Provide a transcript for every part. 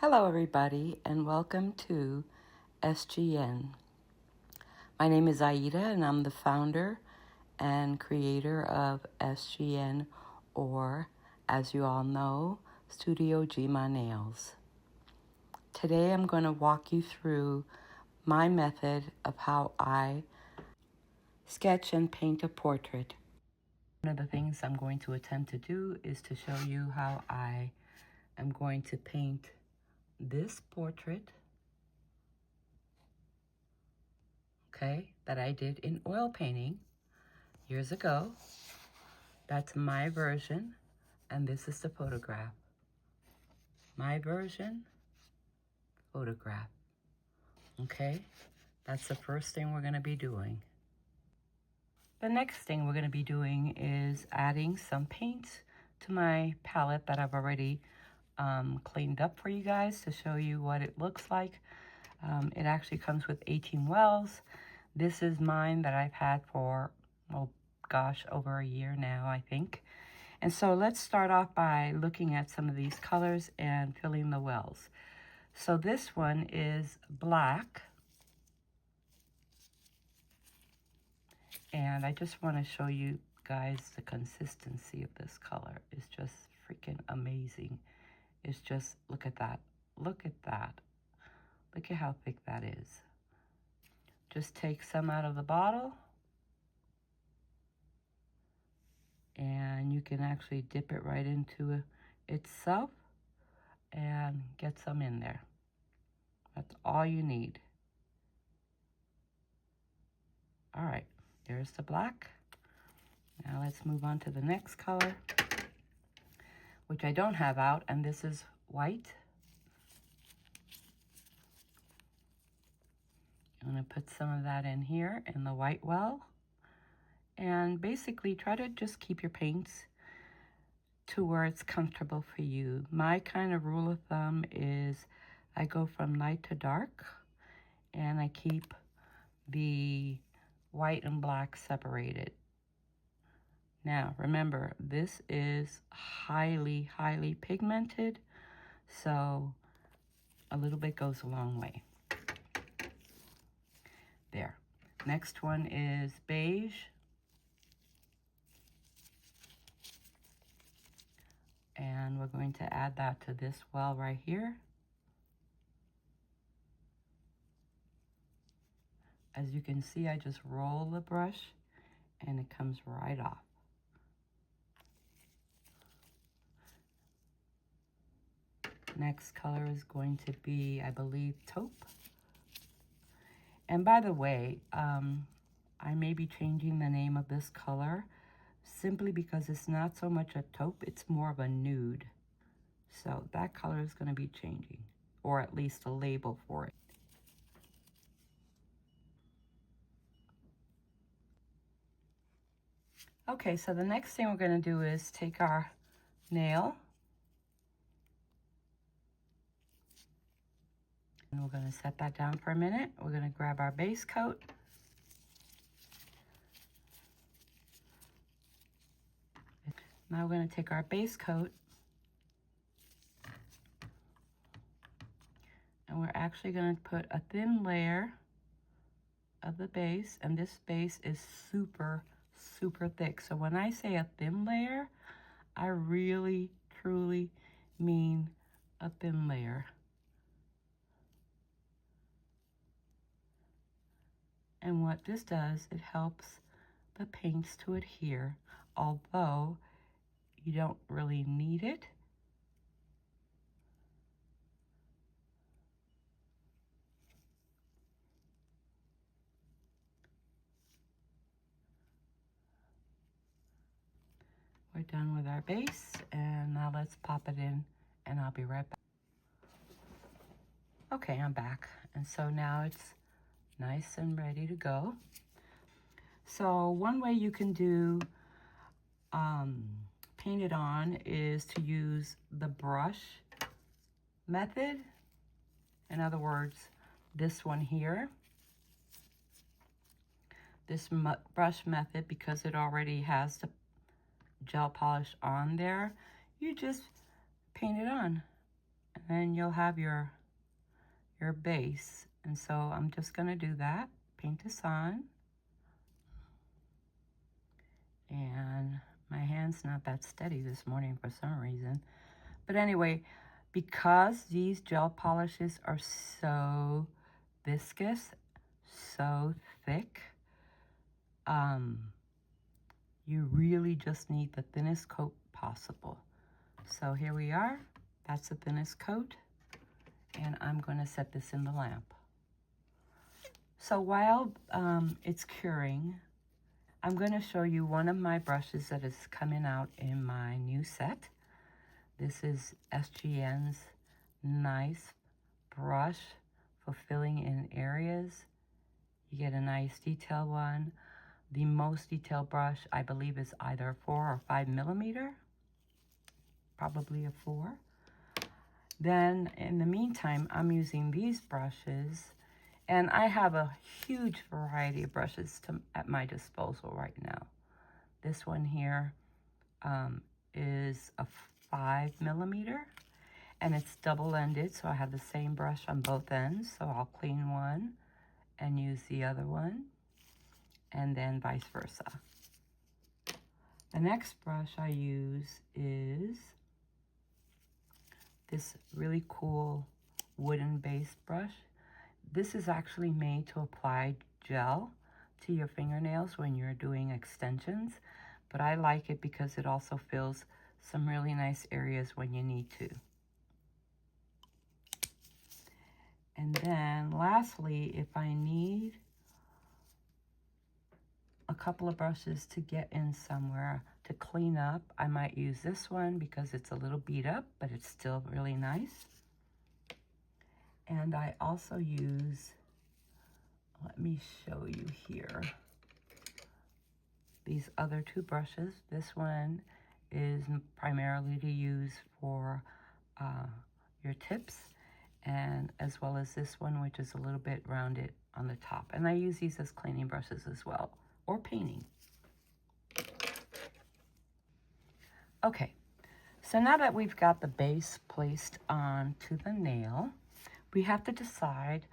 Hello everybody and welcome to SGN. My name is Aida and I'm the founder and creator of SGN, or as you all know, Studio Gma Nails. Today I'm going to walk you through my method of how I sketch and paint a portrait. One of the things I'm going to attempt to do is to show you how I am going to paint this portrait, okay, that I did in oil painting years ago. That's my version, and this is the photograph. My version, photograph. Okay, that's the first thing we're going to be doing. The next thing we're going to be doing is adding some paints to my palette that I've already cleaned up for you guys to show you what it looks like. It actually comes with 18 wells. This is mine that I've had for, oh gosh, over a year now, I think. And so let's start off by looking at some of these colors and filling the wells. So this one is black. And I just want to show you guys the consistency of this color. It's just freaking amazing. It's just, look at that. Look at that. Look at how thick that is. Just take some out of the bottle. And you can actually dip it right into itself and get some in there. That's all you need. All right, there's the black. Now let's move on to the next color, which I don't have out, and this is white. I'm gonna put some of that in here in the white well. And basically try to just keep your paints to where it's comfortable for you. My kind of rule of thumb is I go from light to dark, and I keep the white and black separated. Now, remember, this is highly, highly pigmented, so a little bit goes a long way. There. Next one is beige. And we're going to add that to this well right here. As you can see, I just roll the brush and it comes right off. Next color is going to be, I believe, taupe. And by the way, I may be changing the name of this color simply because it's not so much a taupe, it's more of a nude. So that color is going to be changing, or at least a label for it. Okay, so the next thing we're going to do is take our nail and we're going to set that down for a minute. We're going to grab our base coat. Now we're going to take our base coat and we're actually going to put a thin layer of the base, and this base is super, super thick. So when I say a thin layer, I really, truly mean a thin layer. And what this does, it helps the paints to adhere, although you don't really need it. We're done with our base, and now let's pop it in, and I'll be right back. Okay, I'm back, and so now it's nice and ready to go. So one way you can do paint it on is to use the brush method. In other words, this one here. This brush method, because it already has the gel polish on there, you just paint it on. And then you'll have your base. And so I'm just gonna do that, paint this on. And my hand's not that steady this morning for some reason. But anyway, because these gel polishes are so viscous, so thick, you really just need the thinnest coat possible. So here we are, that's the thinnest coat, and I'm gonna set this in the lamp. So while it's curing, I'm gonna show you one of my brushes that is coming out in my new set. This is SGN's nice brush for filling in areas. You get a nice detail one. The most detailed brush, I believe, is either 4 or 5 millimeter, probably a 4. Then in the meantime, I'm using these brushes, and I have a huge variety of brushes at my disposal right now. This one here is a 5 millimeter, and it's double-ended, so I have the same brush on both ends. So I'll clean one and use the other one, and then vice versa. The next brush I use is this really cool wooden-based brush. This is actually made to apply gel to your fingernails when you're doing extensions, but I like it because it also fills some really nice areas when you need to. And then lastly, if I need a couple of brushes to get in somewhere to clean up, I might use this one because it's a little beat up, but it's still really nice. And I also use, let me show you here, these other two brushes. This one is primarily to use for your tips, and as well as this one, which is a little bit rounded on the top. And I use these as cleaning brushes as well, or painting. Okay, so now that we've got the base placed onto the nail, we have to decide,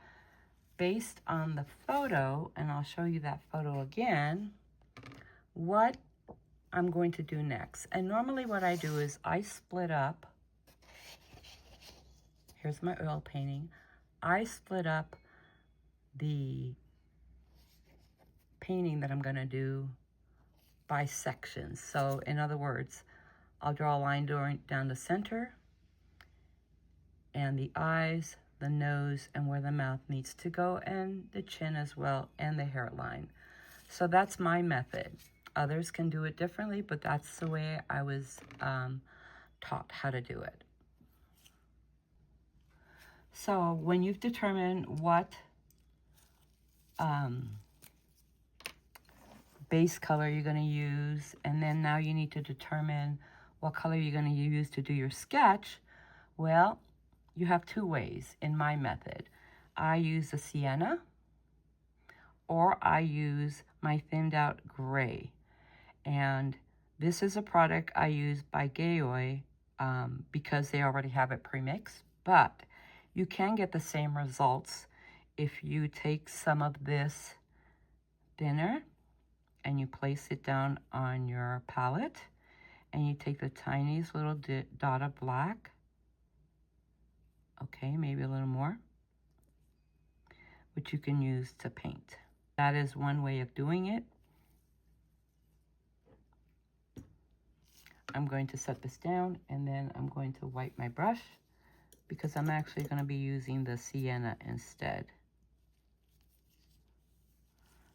based on the photo, and I'll show you that photo again, what I'm going to do next. And normally what I do is I split up, here's my oil painting, I split up the painting that I'm gonna do by sections. So in other words, I'll draw a line down the center, and the eyes, the nose, and where the mouth needs to go, and the chin as well, and the hairline. So that's my method. Others can do it differently, but that's the way I was taught how to do it. So when you've determined what base color you're going to use, and then now you need to determine what color you're going to use to do your sketch, well, you have two ways in my method. I use the sienna, or I use my thinned out gray. And this is a product I use by Gaoi because they already have it pre-mixed, but you can get the same results if you take some of this thinner and you place it down on your palette, and you take the tiniest little dot of black, okay, maybe a little more, which you can use to paint. That is one way of doing it. I'm going to set this down, and then I'm going to wipe my brush because I'm actually going to be using the sienna instead.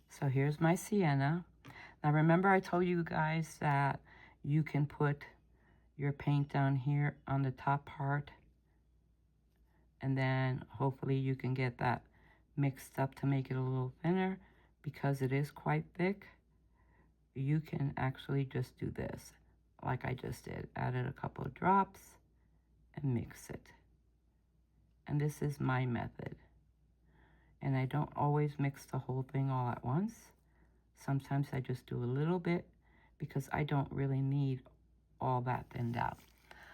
So here's my sienna. Now remember, I told you guys that you can put your paint down here on the top part, and then hopefully you can get that mixed up to make it a little thinner. Because it is quite thick, you can actually just do this like I just did. Added a couple of drops and mix it. And this is my method. And I don't always mix the whole thing all at once. Sometimes I just do a little bit because I don't really need all that thinned out.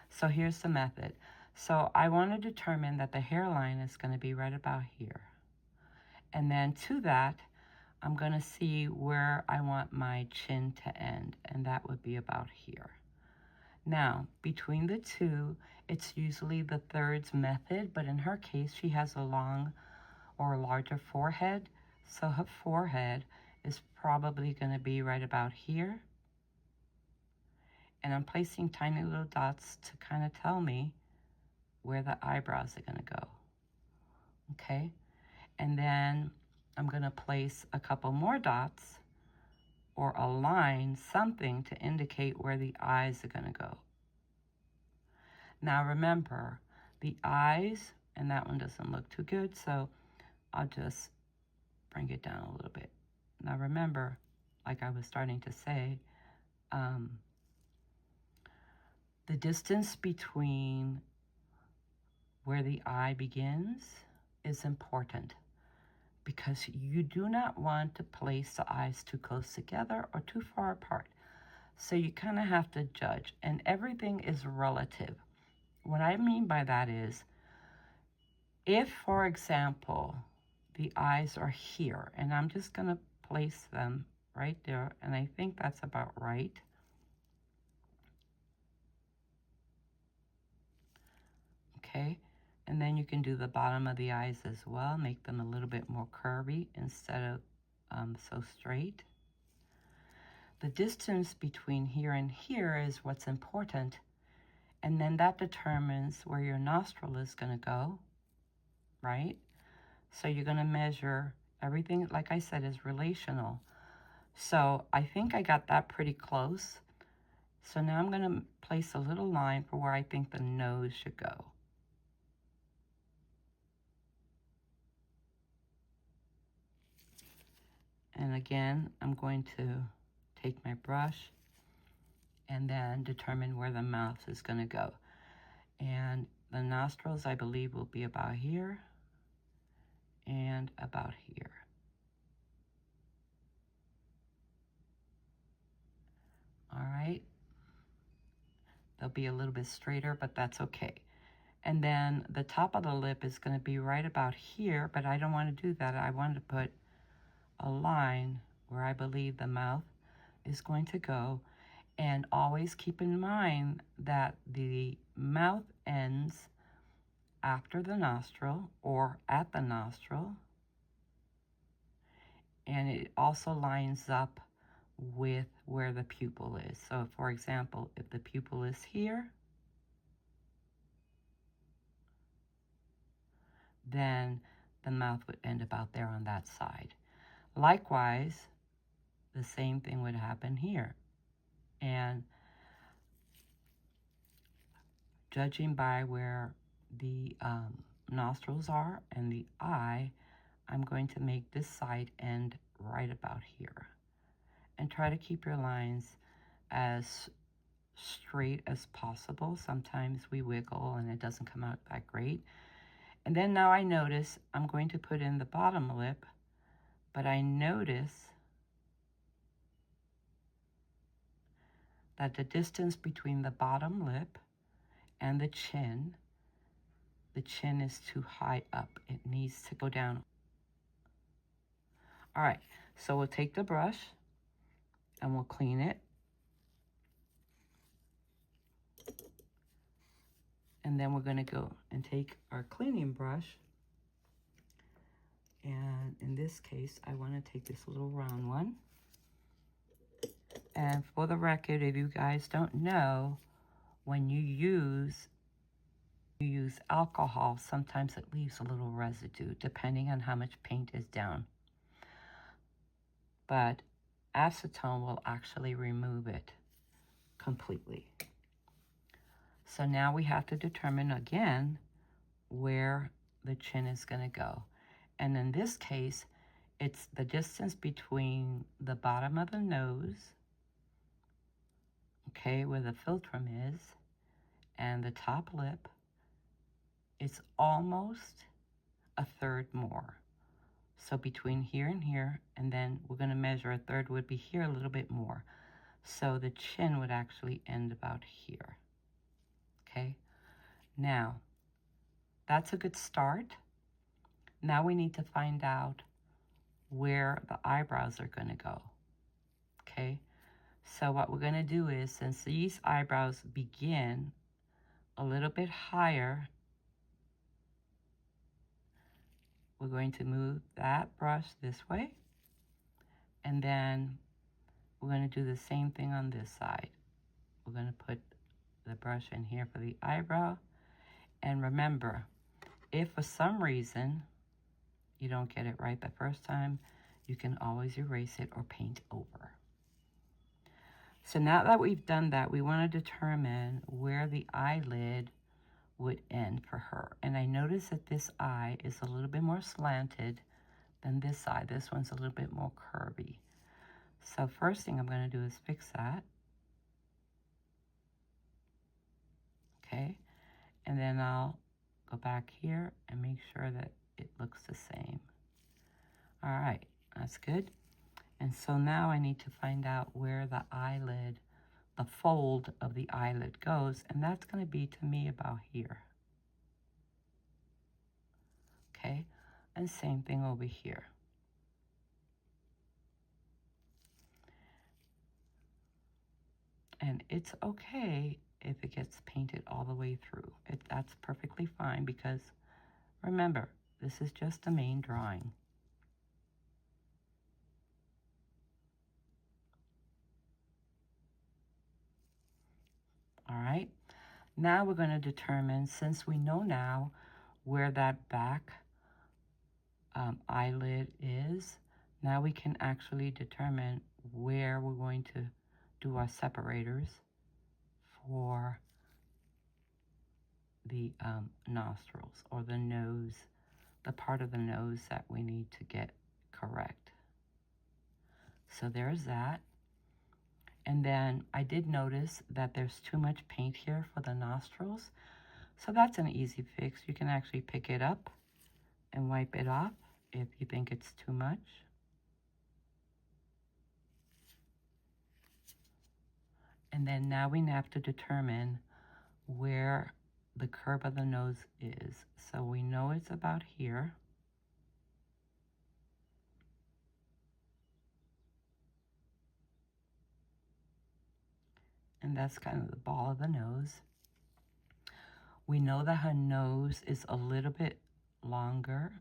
So here's the method. So I want to determine that the hairline is going to be right about here. And then to that, I'm going to see where I want my chin to end, and that would be about here. Now, between the two, it's usually the thirds method, but in her case, she has a long or larger forehead, so her forehead is probably going to be right about here. And I'm placing tiny little dots to kind of tell me where the eyebrows are going to go. Okay? And then I'm going to place a couple more dots or a line, something to indicate where the eyes are going to go. Now remember, the eyes, and that one doesn't look too good, so I'll just bring it down a little bit. Now remember, like I was starting to say, the distance between where the eye begins is important, because you do not want to place the eyes too close together or too far apart. So you kind of have to judge, and everything is relative. What I mean by that is, if, for example, the eyes are here, and I'm just going to place them right there, and I think that's about right. Okay, and then you can do the bottom of the eyes as well, make them a little bit more curvy instead of so straight. The distance between here and here is what's important, and then that determines where your nostril is going to go, right? So you're going to measure everything, like I said, is relational. So I think I got that pretty close. So now I'm going to place a little line for where I think the nose should go. And again, I'm going to take my brush and then determine where the mouth is going to go. And the nostrils, I believe, will be about here and about here. All right. They'll be a little bit straighter, but that's okay. And then the top of the lip is going to be right about here, but I don't want to do that. I want to put a line where I believe the mouth is going to go. And always keep in mind that the mouth ends after the nostril or at the nostril. And it also lines up with where the pupil is. So for example, if the pupil is here, then the mouth would end about there on that side. Likewise, the same thing would happen here. And judging by where the nostrils are and the eye, I'm going to make this side end right about here. And try to keep your lines as straight as possible. Sometimes we wiggle and it doesn't come out that great. And then now I notice I'm going to put in the bottom lip, but I notice that the distance between the bottom lip and the chin is too high up. It needs to go down. All right, so we'll take the brush and we'll clean it. And then we're going to go and take our cleaning brush. And in this case, I want to take this little round one. And for the record, if you guys don't know, when you use alcohol, sometimes it leaves a little residue, depending on how much paint is down. But acetone will actually remove it completely. So now we have to determine again where the chin is going to go. And in this case, it's the distance between the bottom of the nose, okay, where the philtrum is, and the top lip. It's almost a third more. So between here and here, and then we're going to measure a third would be here a little bit more. So the chin would actually end about here. Okay. Now, that's a good start. Now we need to find out where the eyebrows are going to go. Okay, so what we're going to do is, since these eyebrows begin a little bit higher, we're going to move that brush this way, and then we're going to do the same thing on this side. We're going to put the brush in here for the eyebrow. And remember, if for some reason you don't get it right the first time, you can always erase it or paint over. So now that we've done that, we want to determine where the eyelid would end for her. And I notice that this eye is a little bit more slanted than this eye. This one's a little bit more curvy. So first thing I'm going to do is fix that. Okay, and then I'll go back here and make sure that it looks the same. All right, that's good. And so now I need to find out where the eyelid, the fold of the eyelid goes, and that's going to be, to me, about here. Okay, and same thing over here. And it's okay if it gets painted all the way through. That's perfectly fine, because remember, this is just a main drawing. All right, now we're going to determine, since we know now where that back eyelid is, now we can actually determine where we're going to do our separators for the nostrils, or the nose, the part of the nose that we need to get correct. So there's that. And then I did notice that there's too much paint here for the nostrils. So that's an easy fix. You can actually pick it up and wipe it off if you think it's too much. And then now we have to determine where the curve of the nose is. So we know it's about here. And that's kind of the ball of the nose. We know that her nose is a little bit longer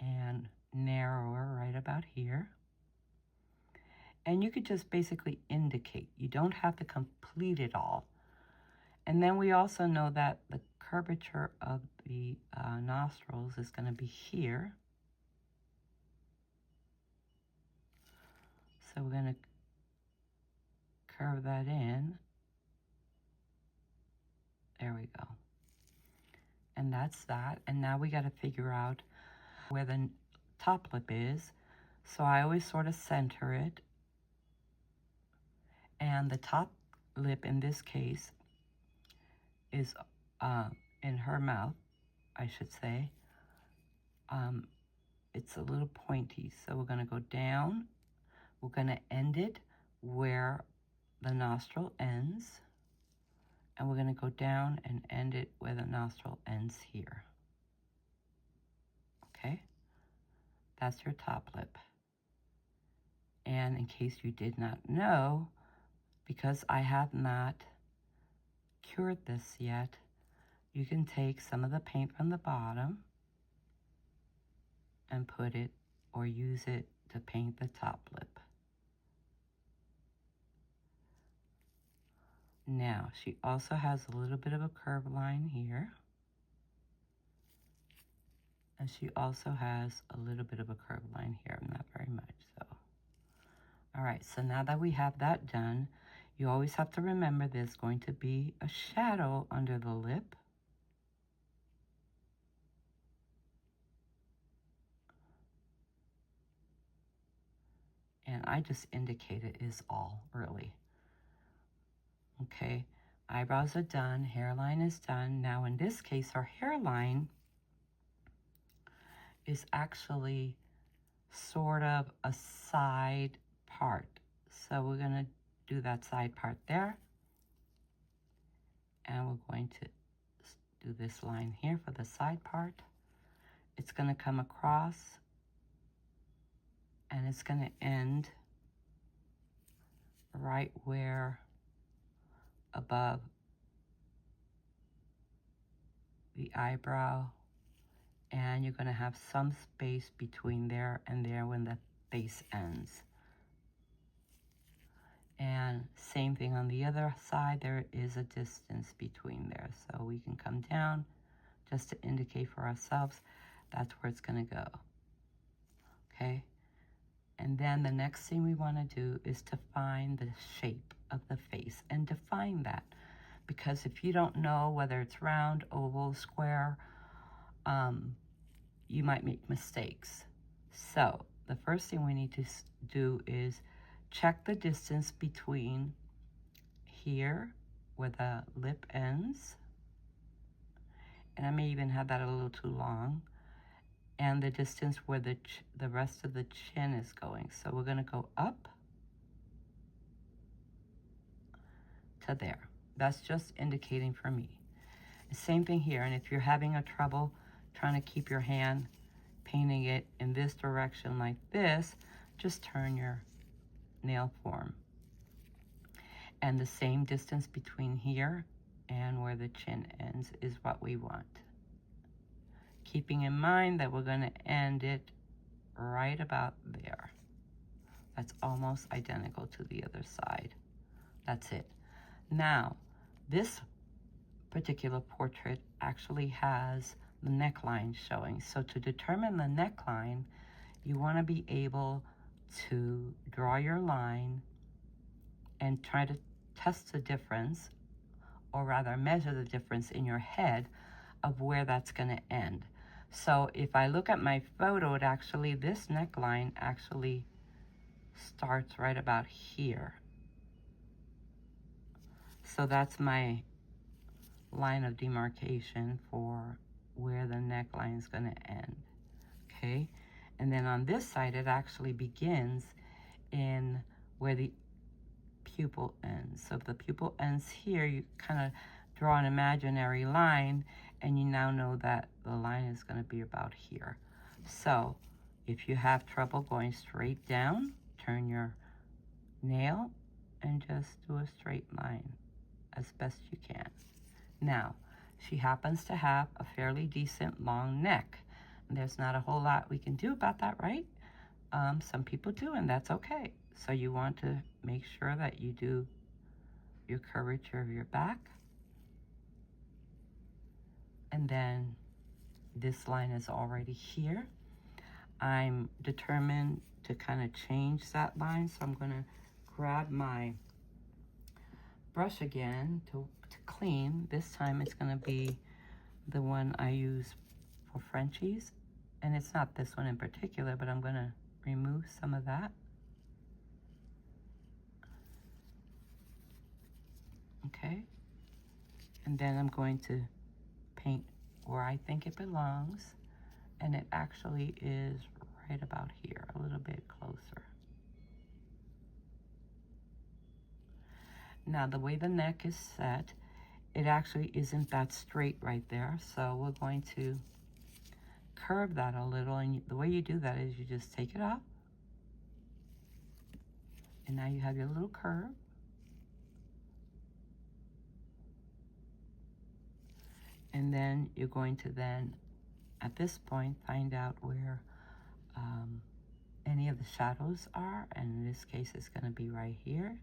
and narrower right about here. And you could just basically indicate. You don't have to complete it all. And then we also know that the curvature of the nostrils is going to be here. So we're going to curve that in. There we go. And that's that. And now we got to figure out where the top lip is. So I always sort of center it. And the top lip in this case is in her mouth, I should say. It's a little pointy. So we're going to go down. We're going to end it where the nostril ends. And we're going to go down and end it where the nostril ends here. Okay? That's your top lip. And in case you did not know, because I have not cured this yet, you can take some of the paint from the bottom and put it, or use it to paint the top lip. Now, she also has a little bit of a curved line here. And she also has a little bit of a curved line here, not very much, so. All right, so now that we have that done, you always have to remember there's going to be a shadow under the lip. And I just indicate it is all, really. Okay, eyebrows are done, hairline is done. Now in this case, our hairline is actually sort of a side part. So we're going to do that side part there. And we're going to do this line here for the side part. It's going to come across and it's going to end right where above the eyebrow, and you're going to have some space between there and there when the face ends. And same thing on the other side, there is a distance between there, so we can come down just to indicate for ourselves that's where it's going to go. Okay, and then the next thing we want to do is to find the shape of the face and define that, because if you don't know whether it's round, oval, square, you might make mistakes. So the first thing we need to do is check the distance between here where the lip ends, and I may even have that a little too long, and the distance where the rest of the chin is going. So we're going to go up to there. That's just indicating for me. Same thing here, and if you're having a trouble trying to keep your hand painting it in this direction like this, just turn your nail form. And the same distance between here and where the chin ends is what we want. Keeping in mind that we're going to end it right about there. That's almost identical to the other side. That's it. Now, this particular portrait actually has the neckline showing. So to determine the neckline, you want to be able to draw your line and try to test the difference, or rather measure the difference in your head of where that's going to end. So if I look at my photo, it actually, this neckline actually starts right about here. So that's my line of demarcation for where the neckline is going to end. Okay, and then on this side, it actually begins in where the pupil ends. So if the pupil ends here, you kind of draw an imaginary line, and you now know that the line is going to be about here. So if you have trouble going straight down, turn your nail and just do a straight line as best you can. Now, she happens to have a fairly decent long neck. There's not a whole lot we can do about that, right? Some people do, and that's okay. So you want to make sure that you do your curvature of your back. And then this line is already here. I'm determined to kind of change that line, so I'm going to grab my brush again to clean. This time it's going to be the one I use for Frenchies, and it's not this one in particular, but I'm going to remove some of that. Okay, and then I'm going to paint where I think it belongs, and it actually is right about here, a little bit closer. Now, the way the neck is set, it actually isn't that straight right there, so we're going to curve that a little, and the way you do that is you just take it up, and now you have your little curve. And then you're going to then, at this point, find out where any of the shadows are, and in this case it's going to be right here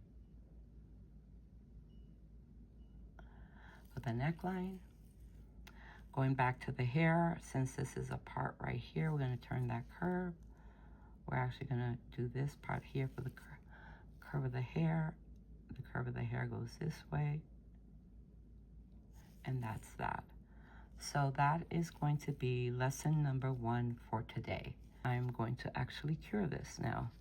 for the neckline. Going back to the hair, since this is a part right here, we're going to turn that curve. We're actually going to do this part here for the curve of the hair. The curve of the hair goes this way, and that's that. So that is going to be lesson number 1 for today. I'm going to actually cure this now.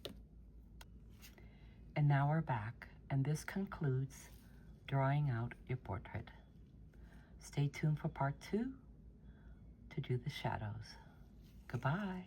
And now we're back, and this concludes drawing out your portrait. Stay tuned for part 2 to do the shadows. Goodbye.